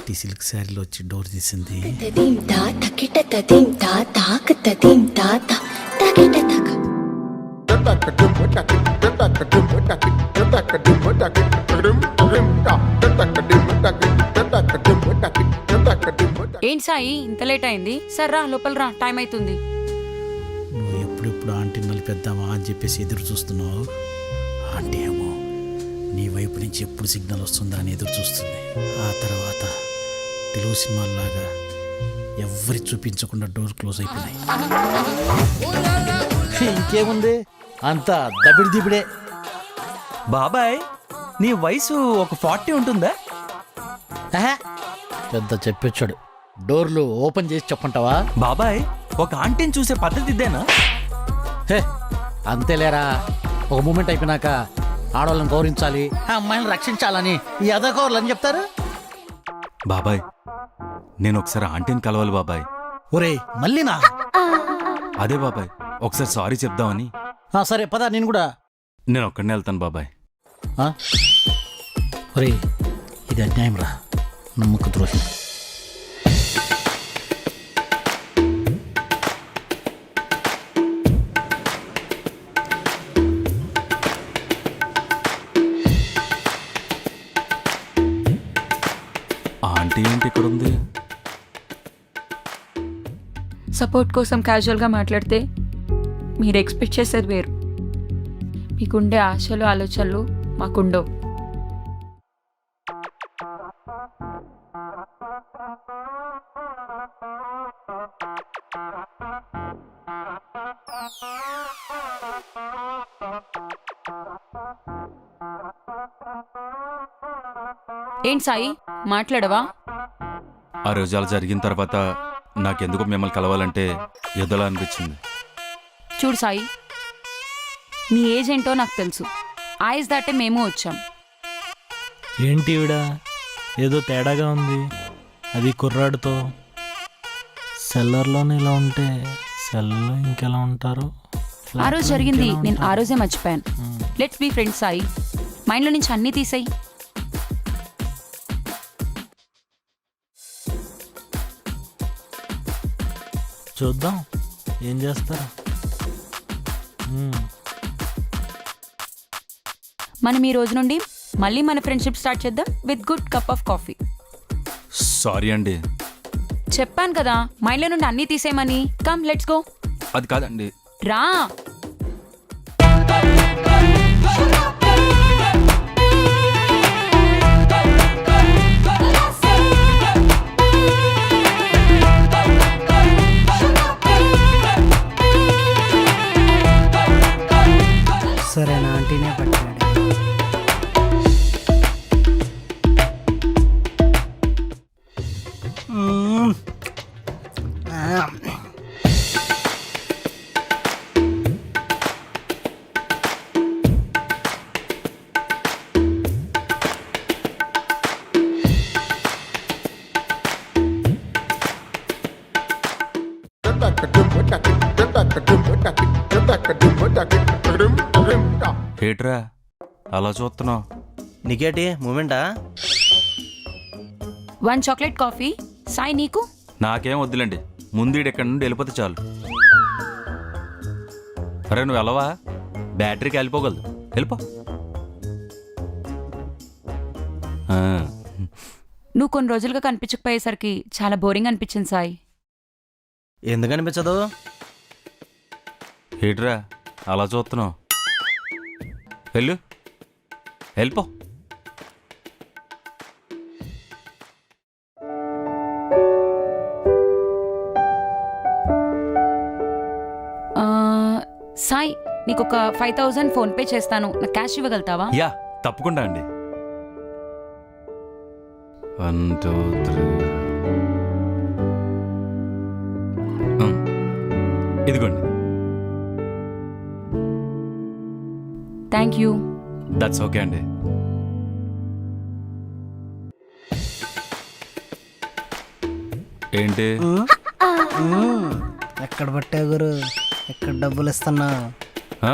Aunty silk శారీలో వచ్చి door తీసింది. ఏంటి సాయి ఇంత లేట్ అయింది? సర్రా లోపల రా, టైం అవుతుంది. నువ్వు ఎప్పుడెప్పుడు ఆంటీని నలిపేద్దామా అని చెప్పేసి ఎదురు చూస్తున్నావు. ఆంటీ ఏమో నీ వైపు నుంచి ఎప్పుడు సిగ్నల్ వస్తుందా అని ఎదురు చూస్తుంది. ఆ తర్వాత తెలుగు సినిమాల్లాగా ఎవరి చూపించకుండా డోర్ క్లోజ్ అయిపోయినాయి. ఇంకేముంది, అంతా దబిడి దిబిడే. బాబాయ్ నీ వయసు ఒక 40 ఉంటుందా? పెద్ద చెప్పొచ్చాడు. డోర్లు ఓపెన్ చేసి చెప్పంటావా? బాబాయ్ ఒక ఆంటీని చూసే పద్ధతి ఇదేనా? హే అంతేలేరా, ఒక మూమెంట్ అయిపోయినాక ఆడవాళ్ళని గౌరవించాలి, అమ్మాయిని రక్షించాలని ఈ అదగౌరులు అని చెప్తారు. బాబాయ్ నేను ఒకసారి ఆంటీని కలవాలి బాబాయ్. ఒరే మళ్ళీనా? అదే బాబాయ్ ఒకసారి సారీ చెప్దామని. సరే పద, నేను కూడా. నేను ఒక్కడనే వెళ్తాను బాబాయ్. ఒరే ఇది అన్యాయం రా, నమ్మక ద్రోహి. ఆంటీ ఏంటి ఇక్కడ ఉంది? సపోర్ట్ కోసం క్యాజువల్గా మాట్లాడితే మీరు ఎక్స్పెక్ట్ చేసేది వేరు. మీకుండే ఆశలు ఆలోచనలు మాకుండవు. ఏంటి సాయి మాట్లాడవా? ఆ రోజు అలా జరిగిన తర్వాత నాకెందుకు మిమ్మల్ని కలవాలంటే ఎదలా అనిపించింది. చూడు సాయి, నీ ఏజ్ ఏంటో నాకు తెలుసు. ఆ ఏజ్ దాటే మేము వచ్చాం. ఏంటి ఈవిడ ఏదో తేడాగా ఉంది, అది కుర్రాడితో. సెల్లర్లోనే ఇలా ఉంటే సెల్లో ఇంకెలా ఉంటారు? ఆ రోజు జరిగింది నేను ఆ రోజే మర్చిపోయాను. లెట్స్ బీ ఫ్రెండ్స్ సాయి, మైండ్లో నుంచి అన్నీ తీసేయి. చూద్దాం ఏం చేస్తారా. మనం ఈ రోజు నుండి మళ్ళీ మన ఫ్రెండ్షిప్ స్టార్ట్ చేద్దాం with good cup of coffee. Sorry అండి. చెప్పాను కదా మైండ్లో నుండి అన్నీ తీసేయమని. Come let's go. అది కాదండి. రా. సరే నా ఆంటీనే పట్టాడు. ఏట్రా అలా చూస్తున్నావు? నీకేటి మూమెంటా? 1 చాక్లెట్ కాఫీ. సాయి నీకు? నాకేం వద్దులేండి, ముందు ఇక్కడి నుండి వెళ్ళిపోతే చాలు. అరే నువ్వు వెళ్ళవా? బ్యాటరీకి వెళ్ళిపోగలదు, వెళ్ళిపో. నువ్వు కొన్ని రోజులుగా కనిపించకపోయేసరికి చాలా బోరింగ్ అనిపించింది సాయి. ఎందుకు అనిపించదు? ఏట్రా అలా చూస్తున్నావు? వెళ్ళు, వెళ్ళిపో. సాయి నీకు ఒక 5000 ఫోన్పే చేస్తాను, నాకు క్యాష్ ఇవ్వగలుగుతావా? యా తప్పకుండా అండి. 1 2 3 ఇదిగోండి. Thank you. దట్స్ ఓకే అండి. ఏంటి ఎక్కడ పట్టావు గురు? ఎక్కడ డబ్బులు ఇస్తున్నా? ఆ?